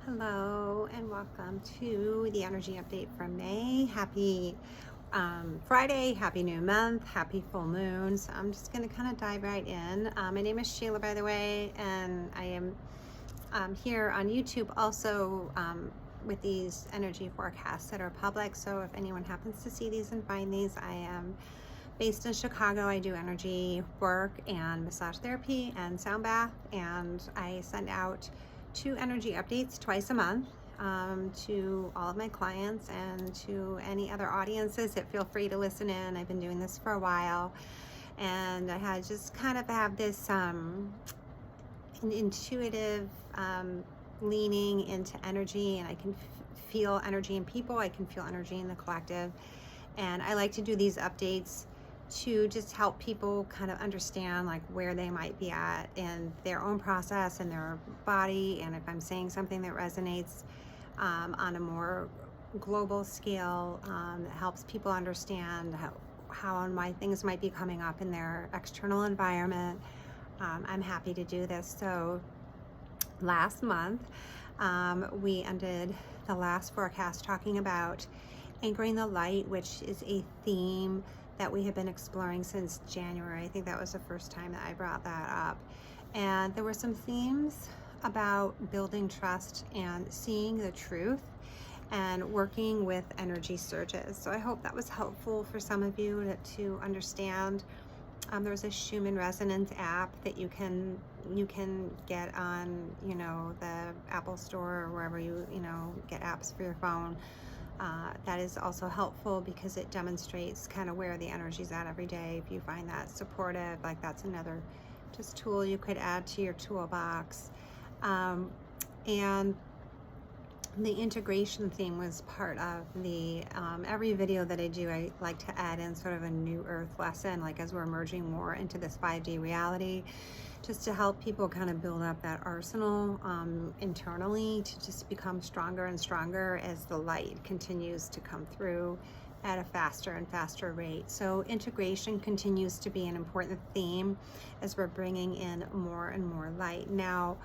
Hello and welcome to the energy update from May. Happy Friday, happy new month, happy full moon. So I'm just going to kind of dive right in. My name is Sheila, by the way, and I am here on YouTube also with these energy forecasts that are public. So if anyone happens to see these and find these, I am based in Chicago. I do energy work and massage therapy and sound bath, and I send out 2 energy updates twice a month to all of my clients and to any other audiences that feel free to listen in. I've been doing this for a while, and I had just kind of have this an intuitive leaning into energy, and I can feel energy in people, I can feel energy in the collective, and I like to do these updates to just help people kind of understand like where they might be at in their own process and their body, and if I'm saying something that resonates on a more global scale, that helps people understand how and why things might be coming up in their external environment. I'm happy to do this. So last month we ended the last forecast talking about anchoring the light, which is a theme that we have been exploring since January. I think that was the first time that I brought that up. And there were some themes about building trust and seeing the truth and working with energy surges. So I hope that was helpful for some of you to understand. There's a Schumann Resonance app that you can get on, the Apple Store or wherever you get apps for your phone. That is also helpful because it demonstrates kind of where the energy's at every day. If you find that supportive, like that's another just tool you could add to your toolbox. And the integration theme was part of the every video that I do. I like to add in sort of a new earth lesson, like as we're merging more into this 5D reality, just to help people kind of build up that arsenal internally to just become stronger and stronger as the light continues to come through at a faster and faster rate. So integration continues to be an important theme as we're bringing in more and more light. Now,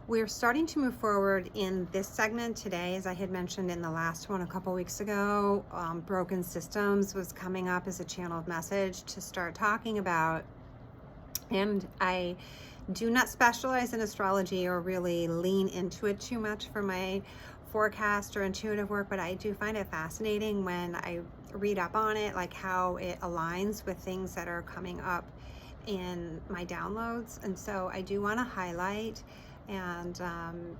we're starting to move forward in this segment today. As I had mentioned in the last one a couple weeks ago, broken systems was coming up as a channeled message to start talking about. And I do not specialize in astrology or really lean into it too much for my forecast or intuitive work, but I do find it fascinating when I read up on it, like how it aligns with things that are coming up in my downloads. And so I do want to highlight, and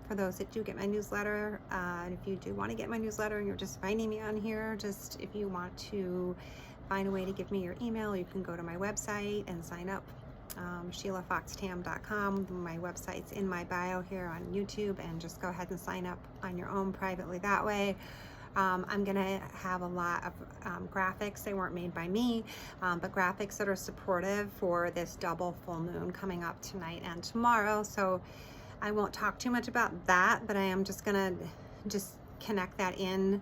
for those that do get my newsletter, and if you do want to get my newsletter and you're just finding me on here, just if you want to find a way to give me your email, you can go to my website and sign up. SheilaFoxTam.com. My website's in my bio here on YouTube, and just go ahead and sign up on your own privately that way. I'm gonna have a lot of graphics. They weren't made by me, but graphics that are supportive for this double full moon coming up tonight and tomorrow. So I won't talk too much about that, but I am just gonna connect that in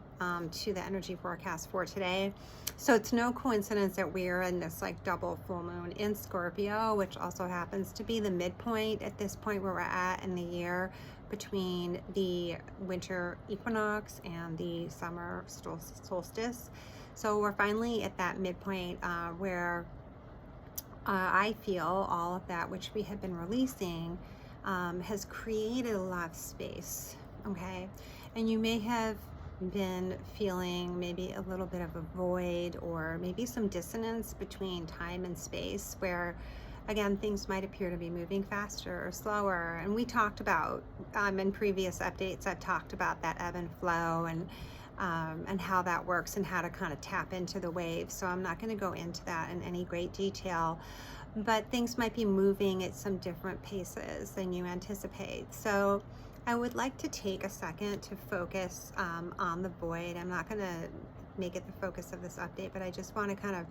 to the energy forecast for today. So it's no coincidence that we're in this like double full moon in Scorpio, which also happens to be the midpoint at this point where we're at in the year between the winter equinox and the summer solstice. So we're finally at that midpoint where I feel all of that which we have been releasing has created a lot of space. Okay, and you may have been feeling maybe a little bit of a void or maybe some dissonance between time and space, where again things might appear to be moving faster or slower. And we talked about in previous updates, I've talked about that ebb and flow and how that works and how to kind of tap into the waves. So I'm not going to go into that in any great detail, but things might be moving at some different paces than you anticipate. So I would like to take a second to focus on the void. I'm not going to make it the focus of this update, but I just want to kind of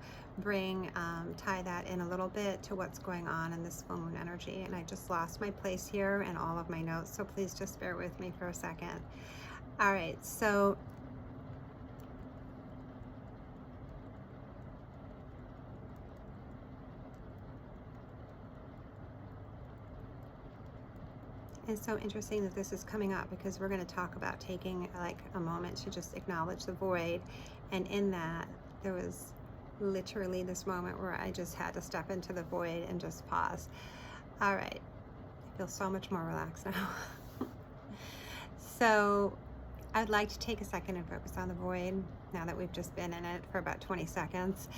tie that in a little bit to what's going on in this full moon energy. And I just lost my place here and all of my notes, so please just bear with me for a second. All right, so It's so interesting that this is coming up because we're going to talk about taking like a moment to just acknowledge the void. And in that, there was literally this moment where I just had to step into the void and just pause. All right. I feel so much more relaxed now. So I'd like to take a second and focus on the void now that we've just been in it for about 20 seconds.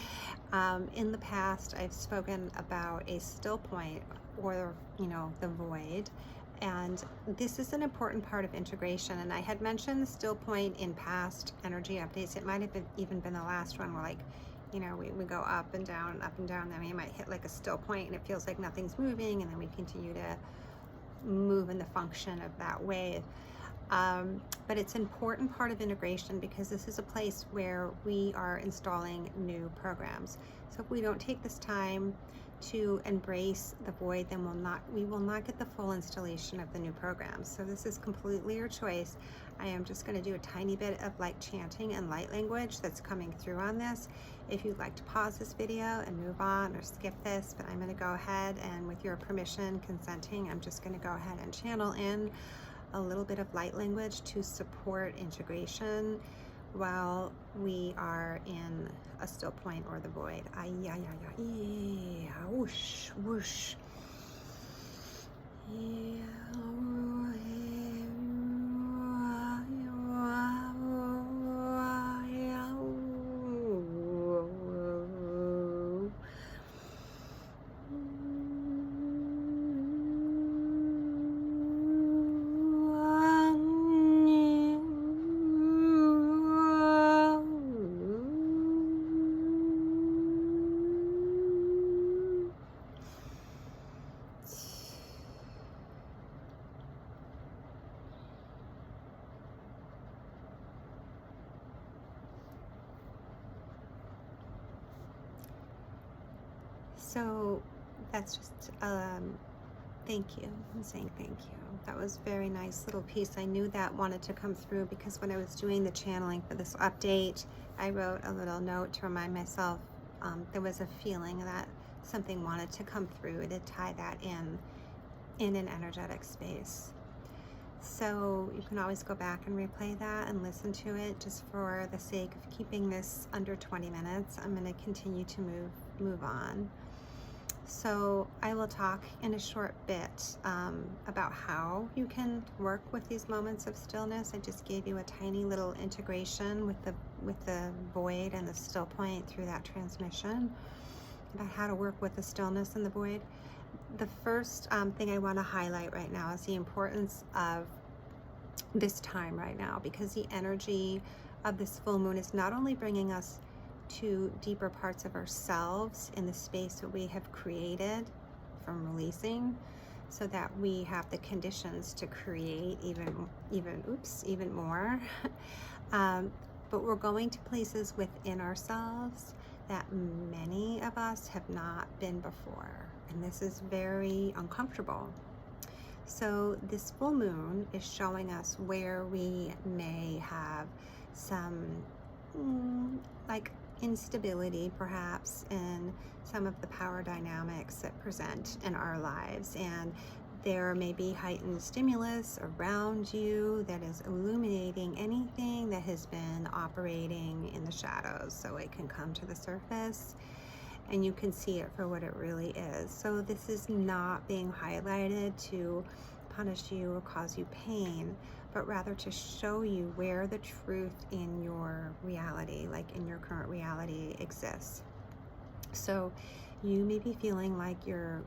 In the past, I've spoken about a still point, or, you know, the void. And this is an important part of integration. And I had mentioned the still point in past energy updates. It might have even been the last one where, like, you know, we go up and down, then we might hit like a still point and it feels like nothing's moving, and then we continue to move in the function of that wave. But it's an important part of integration because this is a place where we are installing new programs. So if we don't take this time to embrace the void, then we will not get the full installation of the new programs. So this is completely your choice. I am just going to do a tiny bit of like chanting and light language that's coming through on this. If you'd like to pause this video and move on or skip this, but I'm going to go ahead and, with your permission, consenting, I'm just going to go ahead and channel in a little bit of light language to support integration while we are in a still point or the void. Whoosh, whoosh. So that's just thank you. I'm saying thank you. That was a very nice little piece. I knew that wanted to come through because when I was doing the channeling for this update, I wrote a little note to remind myself there was a feeling that something wanted to come through to tie that in an energetic space. So you can always go back and replay that and listen to it. Just for the sake of keeping this under 20 minutes, I'm going to continue to move on. So I will talk in a short bit about how you can work with these moments of stillness. I just gave you a tiny little integration with the void and the still point through that transmission, about how to work with the stillness and the void. The first thing I want to highlight right now is the importance of this time right now, because the energy of this full moon is not only bringing us to deeper parts of ourselves in the space that we have created from releasing, so that we have the conditions to create even more. But we're going to places within ourselves that many of us have not been before, and this is very uncomfortable. So this full moon is showing us where we may have some like instability perhaps in some of the power dynamics that present in our lives, and there may be heightened stimulus around you that is illuminating anything that has been operating in the shadows, so it can come to the surface and you can see it for what it really is. So this is not being highlighted to punish you or cause you pain, but rather to show you where the truth in your reality, like in your current reality, exists. So you may be feeling like you're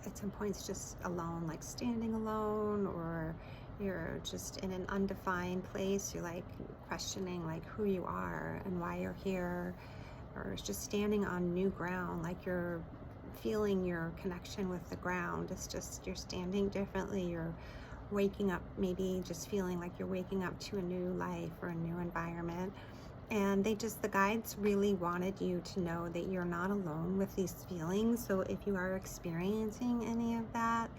at some points just alone, like standing alone, or you're just in an undefined place. You're like questioning like who you are and why you're here, or just standing on new ground, like you're feeling your connection with the ground. It's just you're standing differently. You're waking up, maybe just feeling like you're waking up to a new life or a new environment. And the guides really wanted you to know that you're not alone with these feelings. So if you are experiencing any of that,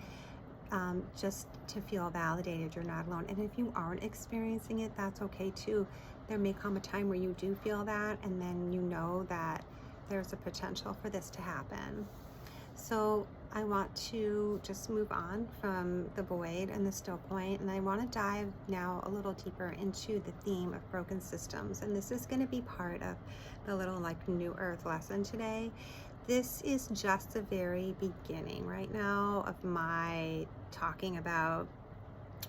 just to feel validated, you're not alone. And if you aren't experiencing it, that's okay too. There may come a time where you do feel that, and then you know that there's a potential for this to happen. So I want to just move on from the void and the still point, and I want to dive now a little deeper into the theme of broken systems. And this is going to be part of the little like new earth lesson today. This is just the very beginning right now of my talking about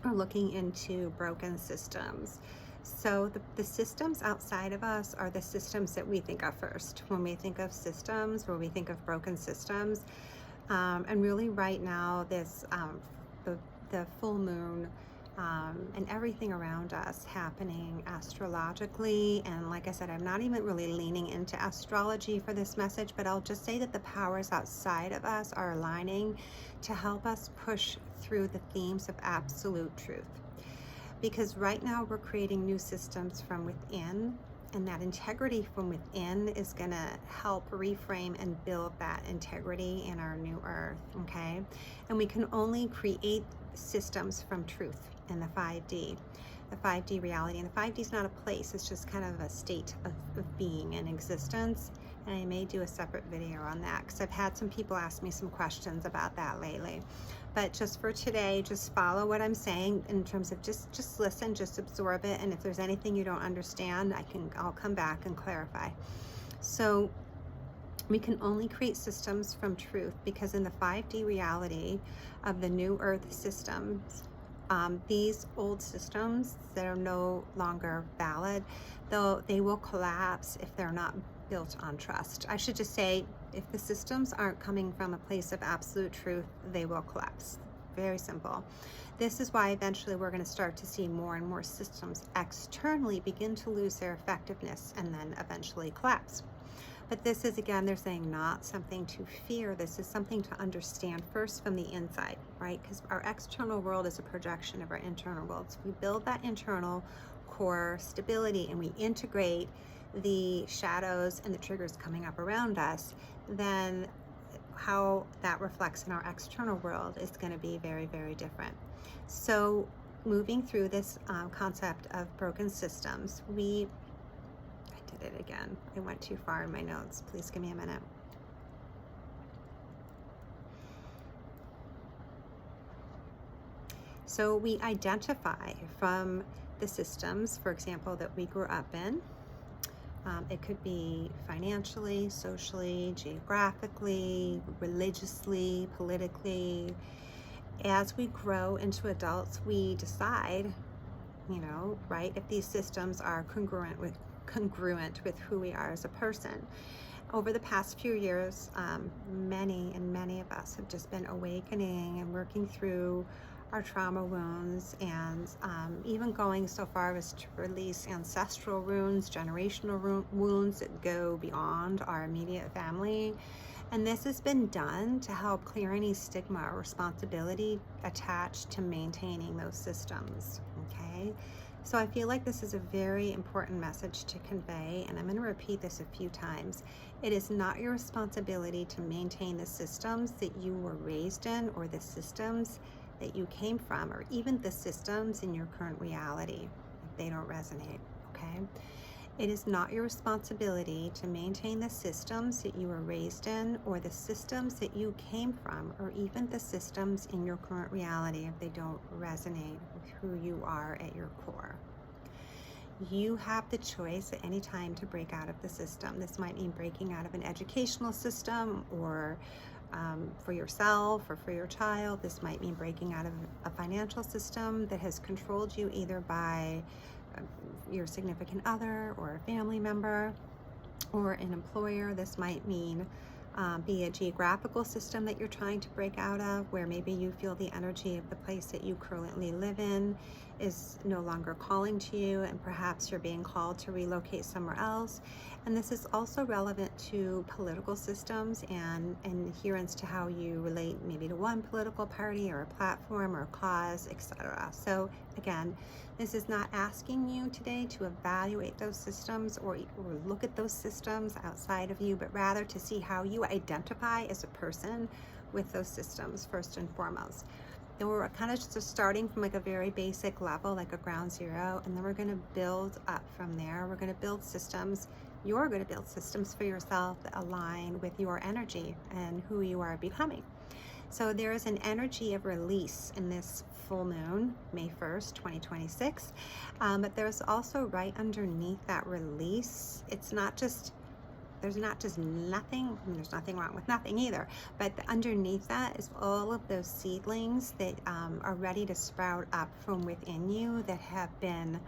or looking into broken systems. So the systems outside of us are the systems that we think of first. When we think of systems, when we think of broken systems, and really right now, the full moon and everything around us happening astrologically. And like I said, I'm not even really leaning into astrology for this message, but I'll just say that the powers outside of us are aligning to help us push through the themes of absolute truth. Because right now we're creating new systems from within, and that integrity from within is going to help reframe and build that integrity in our new earth, okay? And we can only create systems from truth in the 5D, the 5D reality. And the 5D is not a place, it's just kind of a state of being and existence. And I may do a separate video on that because I've had some people ask me some questions about that lately. But just for today, just follow what I'm saying in terms of just listen, just absorb it. And if there's anything you don't understand, I'll come back and clarify. So we can only create systems from truth because in the 5D reality of the new earth systems, these old systems that are no longer valid, they will collapse if they're not built on trust. I should just say, if the systems aren't coming from a place of absolute truth, they will collapse. Very simple. This is why eventually we're going to start to see more and more systems externally begin to lose their effectiveness and then eventually collapse. But this is, again, they're saying not something to fear. This is something to understand first from the inside, right? Because our external world is a projection of our internal world. So we build that internal core stability and we integrate the shadows and the triggers coming up around us, then how that reflects in our external world is going to be very, very different. So moving through this concept of broken systems, I did it again. I went too far in my notes. Please give me a minute. So we identify from the systems, for example, that we grew up in. It could be financially, socially, geographically, religiously, politically. As we grow into adults, we decide, right, if these systems are congruent with who we are as a person. Over the past few years, many of us have just been awakening and working through our trauma wounds, and even going so far as to release ancestral wounds, generational wounds that go beyond our immediate family. And this has been done to help clear any stigma or responsibility attached to maintaining those systems, okay? So I feel like this is a very important message to convey, and I'm going to repeat this a few times. It is not your responsibility to maintain the systems that you were raised in, or the systems that you came from, or even the systems in your current reality, if they don't resonate, okay? It is not your responsibility to maintain the systems that you were raised in, or the systems that you came from, or even the systems in your current reality if they don't resonate with who you are at your core. You have the choice at any time to break out of the system. This might mean breaking out of an educational system, or for yourself or for your child. This might mean breaking out of a financial system that has controlled you, either by your significant other or a family member or an employer. This might mean be a geographical system that you're trying to break out of, where maybe you feel the energy of the place that you currently live in is no longer calling to you, and perhaps you're being called to relocate somewhere else. And this is also relevant to political systems and adherence to how you relate maybe to one political party or a platform or a cause, etc. So again, this is not asking you today to evaluate those systems or look at those systems outside of you, but rather to see how you identify as a person with those systems first and foremost. Then we're kind of just starting from like a very basic level, like a ground zero, and then we're going to build up from there. We're going to build systems. You're going to build systems for yourself that align with your energy and who you are becoming. So there is an energy of release in this full moon, May 1st, 2026. But there's also right underneath that release, it's not just, there's not just nothing, I mean, there's nothing wrong with nothing either, but underneath that is all of those seedlings that are ready to sprout up from within you that have been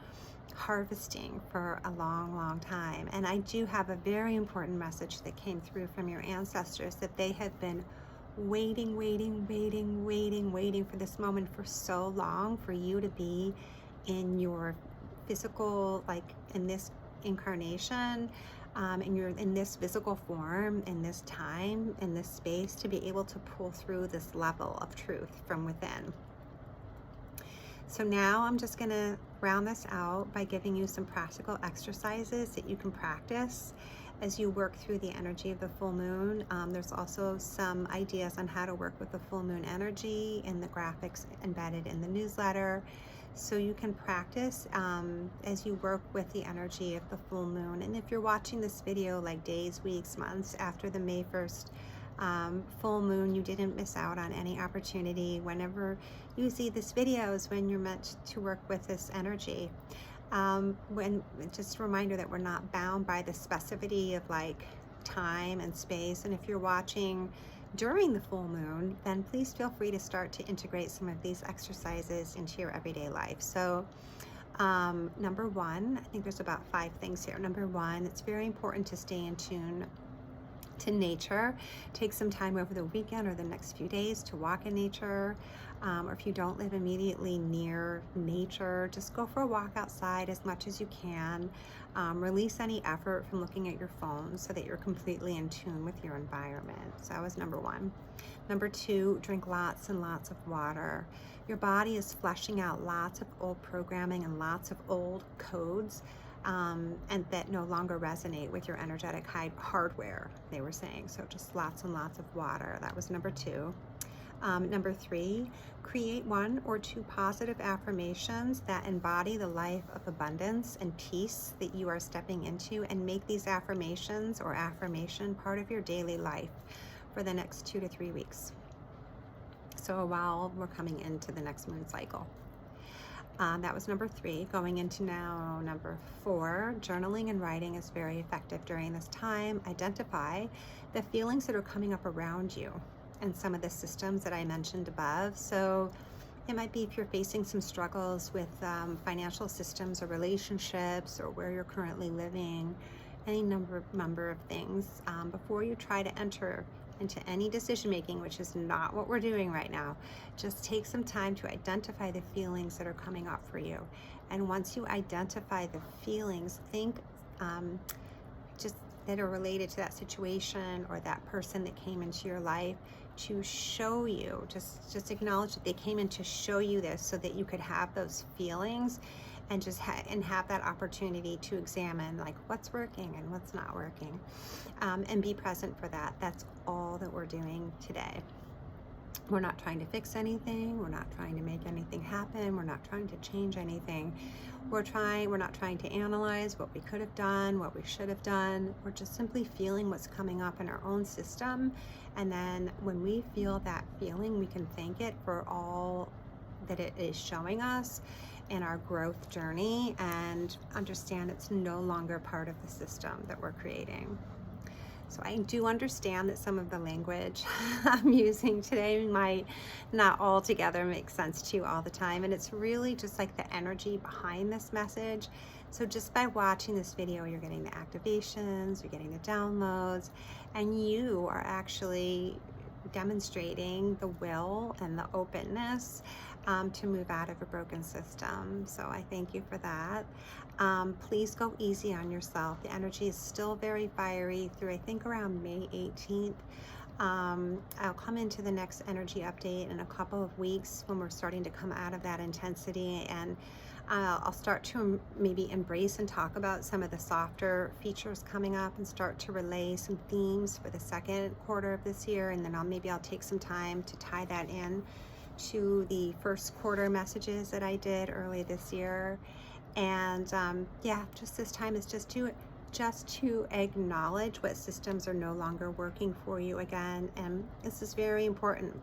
harvesting for a long time. And I do have a very important message that came through from your ancestors, that they have been waiting for this moment for so long, for you to be in your physical, like in this incarnation, and you're in this physical form, in this time, in this space, to be able to pull through this level of truth from within. So now I'm just going to round this out by giving you some practical exercises that you can practice as you work through the energy of the full moon. There's also some ideas on how to work with the full moon energy in the graphics embedded in the newsletter. So you can practice as you work with the energy of the full moon. And if you're watching this video like days, weeks, months after the May 1st full moon, you didn't miss out on any opportunity. Whenever you see this video is when you're meant to work with this energy. Just a reminder that we're not bound by the specificity of like time and space. And if you're watching during the full moon, then please feel free to start to integrate some of these exercises into your everyday life. So number one, I think there's about 5 things here. Number one, it's very important to stay in tune to nature. Take some time over the weekend or the next few days to walk in nature. Or if you don't live immediately near nature, just go for a walk outside as much as you can. Release any effort from looking at your phone so that you're completely in tune with your environment. So that was number one. Number two, drink lots and lots of water. Your body is fleshing out lots of old programming and lots of old codes, and that no longer resonate with your energetic hardware, they were saying. So just lots and lots of water. That was number two. Number three, create 1 or 2 positive affirmations that embody the life of abundance and peace that you are stepping into, and make these affirmations or affirmation part of your daily life for the next 2 to 3 weeks. So while we're coming into the next moon cycle. That was number 3. Going into now number 4, journaling and writing is very effective during this time. Identify the feelings that are coming up around you and some of the systems that I mentioned above. So it might be if you're facing some struggles with financial systems or relationships, or where you're currently living, any number of things. Before you try to enter into any decision making, which is not what we're doing right now, just take some time to identify the feelings that are coming up for you. And once you identify the feelings, think just that are related to that situation or that person that came into your life, to show you, just acknowledge that they came in to show you this, so that you could have those feelings and just have that opportunity to examine like what's working and what's not working, and be present for that. That's all that we're doing today. We're not trying to fix anything. We're not trying to make anything happen. We're not trying to change anything. We're not trying to analyze what we could have done, what we should have done. We're just simply feeling what's coming up in our own system. And then when we feel that feeling, we can thank it for all that it is showing us in our growth journey, and understand it's no longer part of the system that we're creating. So I do understand that some of the language I'm using today might not altogether make sense to you all the time. And it's really just like the energy behind this message. So just by watching this video, you're getting the activations, you're getting the downloads, and you are actually demonstrating the will and the openness to move out of a broken system. So I thank you for that. Please go easy on yourself. The energy is still very fiery through, I think, around May 18th. I'll come into the next energy update in a couple of weeks when we're starting to come out of that intensity, and I'll start to maybe embrace and talk about some of the softer features coming up, and start to relay some themes for the second quarter of this year. And then I'll take some time to tie that in to the first quarter messages that I did early this year. And yeah, just this time is just to acknowledge what systems are no longer working for you again. And this is very important.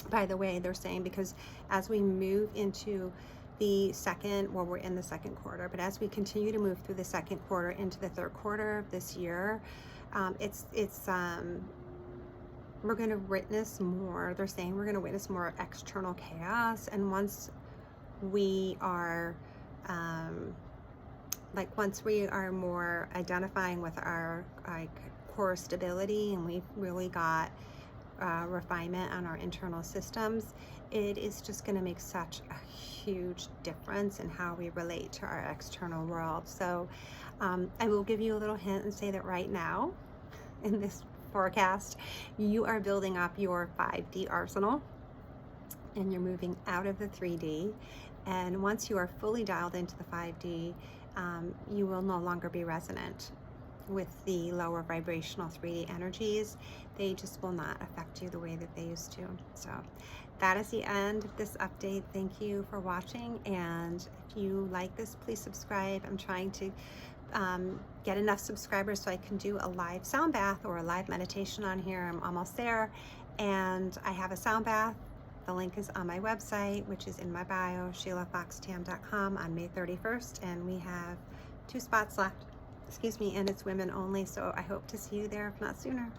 by the way, they're saying, because as we move into the second, well, we're in the second quarter, but as we continue to move through the second quarter into the third quarter of this year, we're going to witness more. They're saying we're going to witness more external chaos. And once we are, once we are more identifying with our core stability, and we've really got refinement on our internal systems, it is just going to make such a huge difference in how we relate to our external world. So I will give you a little hint and say that right now in this forecast, you are building up your 5D arsenal, and you're moving out of the 3D. And once you are fully dialed into the 5D, you will no longer be resonant with the lower vibrational 3D energies. They just will not affect you the way that they used to. So that is the end of this update. Thank you for watching, and if you like this, please subscribe. I'm trying to get enough subscribers so I can do a live sound bath or a live meditation on here. I'm almost there, and I have a sound bath. The link is on my website, which is in my bio, SheilaFoxTam.com, on May 31st, and we have 2 spots left. Excuse me, and it's women only, so I hope to see you there, if not sooner.